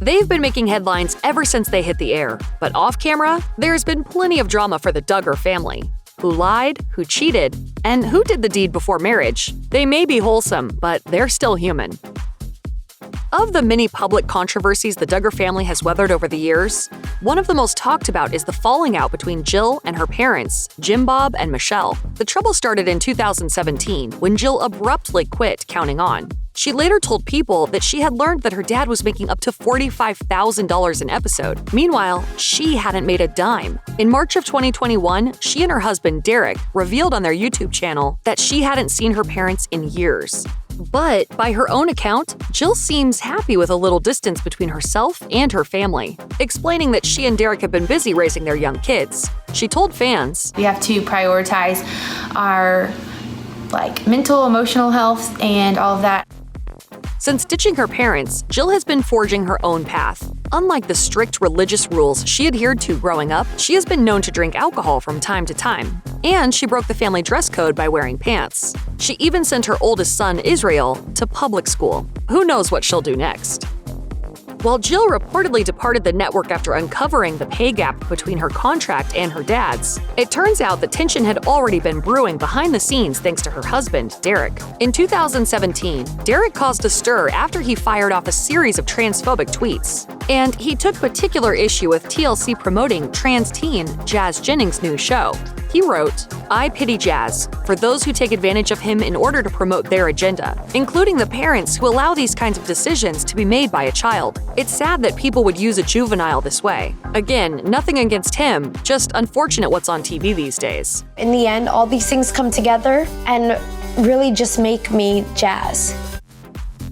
They've been making headlines ever since they hit the air, but off-camera, there's been plenty of drama for the Duggar family. Who lied, who cheated, and who did the deed before marriage. They may be wholesome, but they're still human. Of the many public controversies the Duggar family has weathered over the years, one of the most talked about is the falling out between Jill and her parents, Jim Bob and Michelle. The trouble started in 2017 when Jill abruptly quit counting on. She later told People that she had learned that her dad was making up to $45,000 an episode. Meanwhile, she hadn't made a dime. In March of 2021, she and her husband, Derick, revealed on their YouTube channel that she hadn't seen her parents in years. But by her own account, Jill seems happy with a little distance between herself and her family, explaining that she and Derick have been busy raising their young kids. She told fans, "We have to prioritize our mental, emotional health and all of that." Since ditching her parents, Jill has been forging her own path. Unlike the strict religious rules she adhered to growing up, she has been known to drink alcohol from time to time. And she broke the family dress code by wearing pants. She even sent her oldest son, Israel, to public school. Who knows what she'll do next? While Jill reportedly departed the network after uncovering the pay gap between her contract and her dad's, it turns out that tension had already been brewing behind the scenes thanks to her husband, Derick. In 2017, Derick caused a stir after he fired off a series of transphobic tweets. And he took particular issue with TLC promoting trans teen Jazz Jennings' new show. He wrote, "I pity Jazz for those who take advantage of him in order to promote their agenda, including the parents who allow these kinds of decisions to be made by a child. It's sad that people would use a juvenile this way. Again, nothing against him, just unfortunate what's on TV these days." In the end, all these things come together and really just make me Jazz.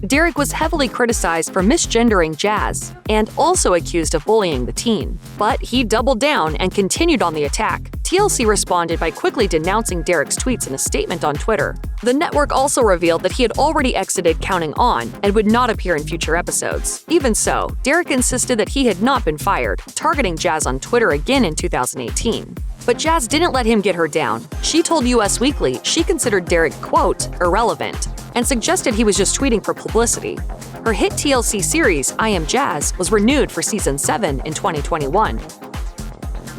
Derick was heavily criticized for misgendering Jazz and also accused of bullying the teen. But he doubled down and continued on the attack. TLC responded by quickly denouncing Derick's tweets in a statement on Twitter. The network also revealed that he had already exited Counting On and would not appear in future episodes. Even so, Derick insisted that he had not been fired, targeting Jazz on Twitter again in 2018. But Jazz didn't let him get her down. She told US Weekly she considered Derick, quote, irrelevant, and suggested he was just tweeting for publicity. Her hit TLC series, I Am Jazz, was renewed for Season 7 in 2021.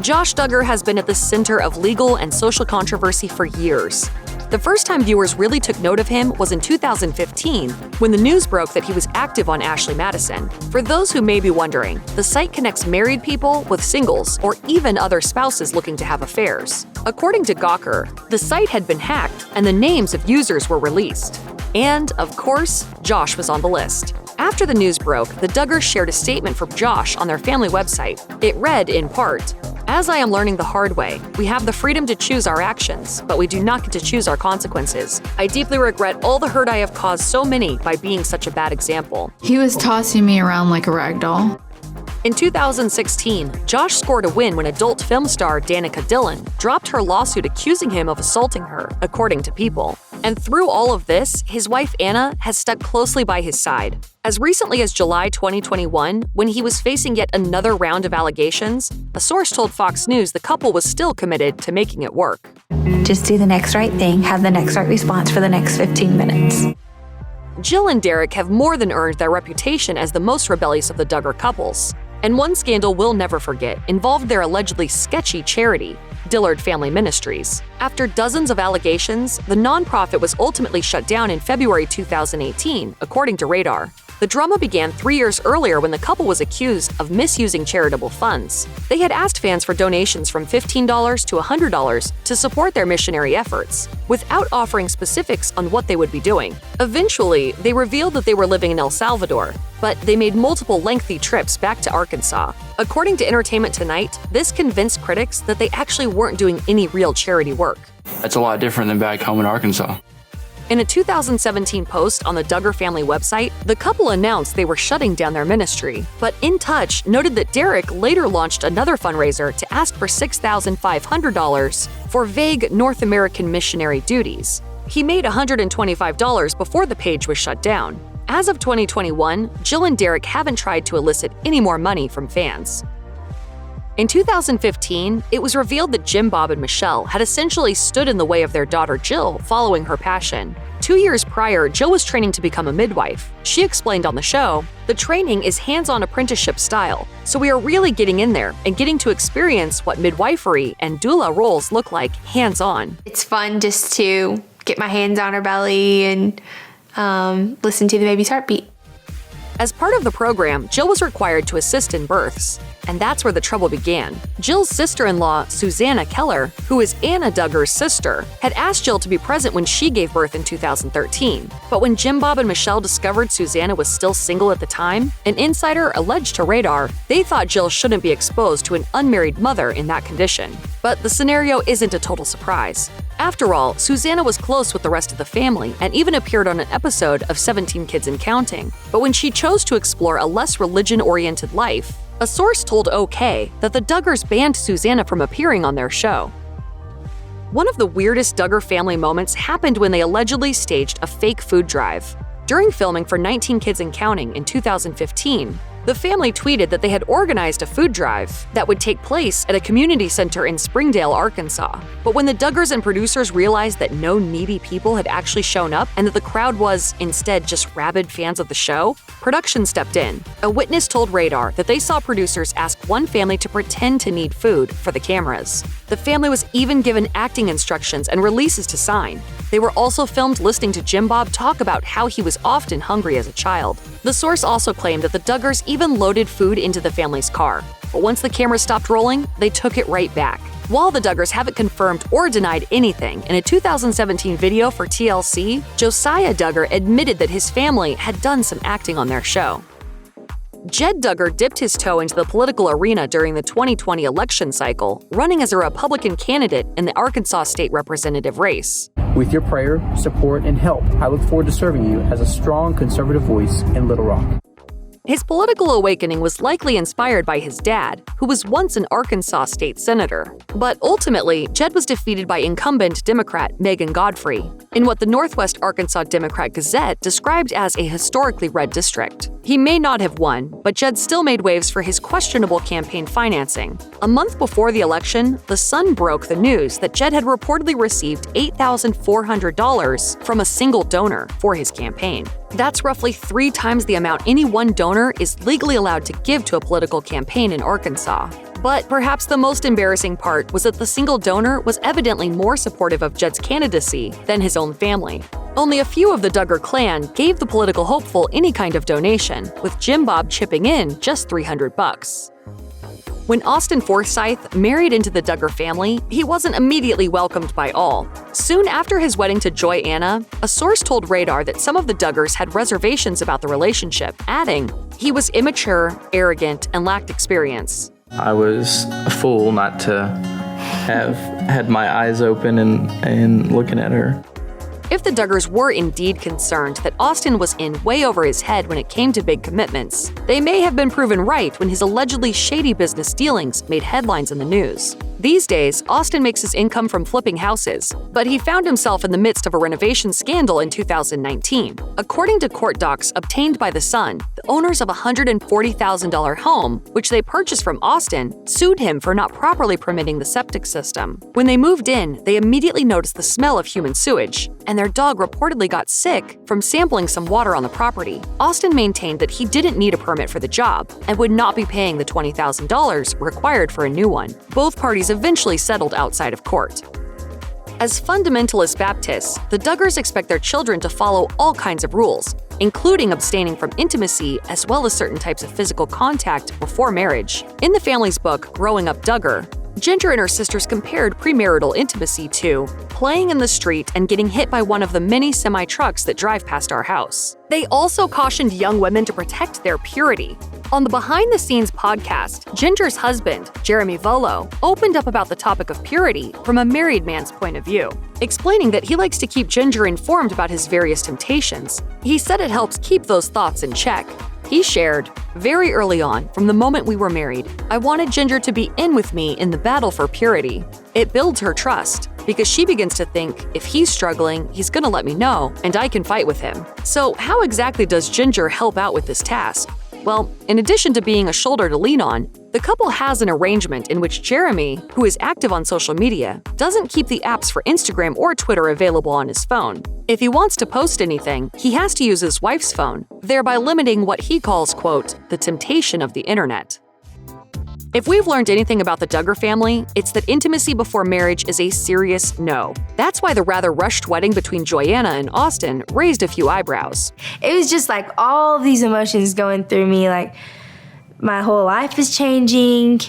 Josh Duggar has been at the center of legal and social controversy for years. The first time viewers really took note of him was in 2015, when the news broke that he was active on Ashley Madison. For those who may be wondering, the site connects married people with singles or even other spouses looking to have affairs. According to Gawker, the site had been hacked and the names of users were released. And, of course, Josh was on the list. After the news broke, the Duggars shared a statement from Josh on their family website. It read, in part, "As I am learning the hard way, we have the freedom to choose our actions, but we do not get to choose our consequences. I deeply regret all the hurt I have caused so many by being such a bad example." He was tossing me around like a rag doll. In 2016, Josh scored a win when adult film star Danica Dillon dropped her lawsuit accusing him of assaulting her, according to People. And through all of this, his wife Anna has stuck closely by his side. As recently as July 2021, when he was facing yet another round of allegations, a source told Fox News the couple was still committed to making it work. Just do the next right thing, have the next right response for the next 15 minutes. Jill and Derick have more than earned their reputation as the most rebellious of the Duggar couples. And one scandal we'll never forget involved their allegedly sketchy charity, Dillard Family Ministries. After dozens of allegations, the nonprofit was ultimately shut down in February 2018, according to Radar. The drama began 3 years earlier when the couple was accused of misusing charitable funds. They had asked fans for donations from $15 to $100 to support their missionary efforts, without offering specifics on what they would be doing. Eventually, they revealed that they were living in El Salvador, but they made multiple lengthy trips back to Arkansas. According to Entertainment Tonight, this convinced critics that they actually weren't doing any real charity work. That's a lot different than back home in Arkansas. In a 2017 post on the Duggar family website, the couple announced they were shutting down their ministry. But In Touch noted that Derick later launched another fundraiser to ask for $6,500 for vague North American missionary duties. He made $125 before the page was shut down. As of 2021, Jill and Derick haven't tried to elicit any more money from fans. In 2015, it was revealed that Jim Bob and Michelle had essentially stood in the way of their daughter Jill following her passion. 2 years prior, Jill was training to become a midwife. She explained on the show, "The training is hands-on apprenticeship style, so we are really getting in there and getting to experience what midwifery and doula roles look like hands-on." It's fun just to get my hands on her belly and listen to the baby's heartbeat. As part of the program, Jill was required to assist in births. And that's where the trouble began. Jill's sister-in-law, Susanna Keller, who is Anna Duggar's sister, had asked Jill to be present when she gave birth in 2013. But when Jim Bob and Michelle discovered Susanna was still single at the time, an insider alleged to Radar, they thought Jill shouldn't be exposed to an unmarried mother in that condition. But the scenario isn't a total surprise. After all, Susanna was close with the rest of the family and even appeared on an episode of 17 Kids and Counting. But when she chose to explore a less religion-oriented life, a source told OK that the Duggars banned Susanna from appearing on their show. One of the weirdest Duggar family moments happened when they allegedly staged a fake food drive. During filming for 19 Kids and Counting in 2015, the family tweeted that they had organized a food drive that would take place at a community center in Springdale, Arkansas. But when the Duggars and producers realized that no needy people had actually shown up and that the crowd was, instead, just rabid fans of the show, production stepped in. A witness told Radar that they saw producers ask one family to pretend to need food for the cameras. The family was even given acting instructions and releases to sign. They were also filmed listening to Jim Bob talk about how he was often hungry as a child. The source also claimed that the Duggars even loaded food into the family's car. But once the cameras stopped rolling, they took it right back. While the Duggars haven't confirmed or denied anything, in a 2017 video for TLC, Josiah Duggar admitted that his family had done some acting on their show. Jed Duggar dipped his toe into the political arena during the 2020 election cycle, running as a Republican candidate in the Arkansas state representative race. With your prayer, support, and help, I look forward to serving you as a strong conservative voice in Little Rock. His political awakening was likely inspired by his dad, who was once an Arkansas state senator. But ultimately, Jed was defeated by incumbent Democrat Megan Godfrey in what the Northwest Arkansas Democrat Gazette described as a historically red district. He may not have won, but Jed still made waves for his questionable campaign financing. A month before the election, The Sun broke the news that Jed had reportedly received $8,400 from a single donor for his campaign. That's roughly 3 times the amount any one donor is legally allowed to give to a political campaign in Arkansas. But perhaps the most embarrassing part was that the single donor was evidently more supportive of Jed's candidacy than his own family. Only a few of the Duggar clan gave the political hopeful any kind of donation, with Jim Bob chipping in just $300. When Austin Forsyth married into the Duggar family, he wasn't immediately welcomed by all. Soon after his wedding to Joy Anna, a source told Radar that some of the Duggars had reservations about the relationship, adding, "He was immature, arrogant, and lacked experience." I was a fool not to have had my eyes open and looking at her. If the Duggars were indeed concerned that Austin was in way over his head when it came to big commitments, they may have been proven right when his allegedly shady business dealings made headlines in the news. These days, Austin makes his income from flipping houses, but he found himself in the midst of a renovation scandal in 2019. According to court docs obtained by The Sun, the owners of a $140,000 home, which they purchased from Austin, sued him for not properly permitting the septic system. When they moved in, they immediately noticed the smell of human sewage, and their dog reportedly got sick from sampling some water on the property. Austin maintained that he didn't need a permit for the job and would not be paying the $20,000 required for a new one. Both parties eventually settled outside of court. As fundamentalist Baptists, the Duggars expect their children to follow all kinds of rules, including abstaining from intimacy as well as certain types of physical contact before marriage. In the family's book, Growing Up Duggar, Jinger and her sisters compared premarital intimacy to playing in the street and getting hit by one of the many semi-trucks that drive past our house. They also cautioned young women to protect their purity. On the Behind the Scenes podcast, Ginger's husband, Jeremy Volo, opened up about the topic of purity from a married man's point of view, explaining that he likes to keep Jinger informed about his various temptations. He said it helps keep those thoughts in check. He shared, "Very early on, from the moment we were married, I wanted Jinger to be in with me in the battle for purity. It builds her trust, because she begins to think if he's struggling, he's gonna let me know, and I can fight with him. So how exactly does Jinger help out with this task?" Well, in addition to being a shoulder to lean on, the couple has an arrangement in which Jeremy, who is active on social media, doesn't keep the apps for Instagram or Twitter available on his phone. If he wants to post anything, he has to use his wife's phone, thereby limiting what he calls, quote, the temptation of the internet. If we've learned anything about the Duggar family, it's that intimacy before marriage is a serious no. That's why the rather rushed wedding between Joyanna and Austin raised a few eyebrows. It was just like all these emotions going through me, like my whole life is changing.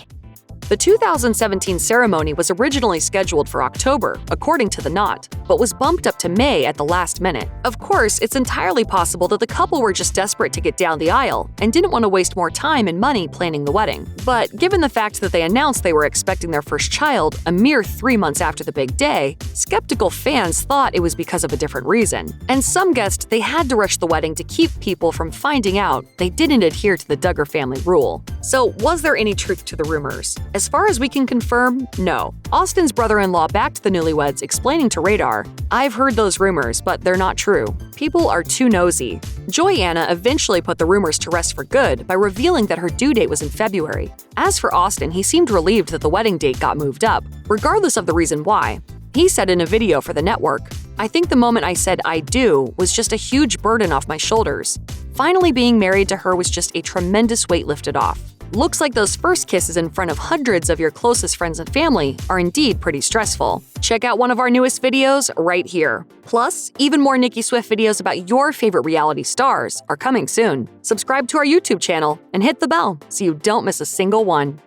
The 2017 ceremony was originally scheduled for October, according to The Knot, but was bumped up to May at the last minute. Of course, it's entirely possible that the couple were just desperate to get down the aisle and didn't want to waste more time and money planning the wedding. But given the fact that they announced they were expecting their first child a mere 3 months after the big day, skeptical fans thought it was because of a different reason. And some guessed they had to rush the wedding to keep people from finding out they didn't adhere to the Duggar family rule. So, was there any truth to the rumors? As far as we can confirm, no. Austin's brother-in-law backed the newlyweds, explaining to Radar, "I've heard those rumors, but they're not true. People are too nosy." Joyanna eventually put the rumors to rest for good by revealing that her due date was in February. As for Austin, he seemed relieved that the wedding date got moved up, regardless of the reason why. He said in a video for the network, "I think the moment I said I do was just a huge burden off my shoulders. Finally being married to her was just a tremendous weight lifted off. Looks like those first kisses in front of hundreds of your closest friends and family are indeed pretty stressful." Check out one of our newest videos right here. Plus, even more Nicki Swift videos about your favorite reality stars are coming soon. Subscribe to our YouTube channel and hit the bell so you don't miss a single one.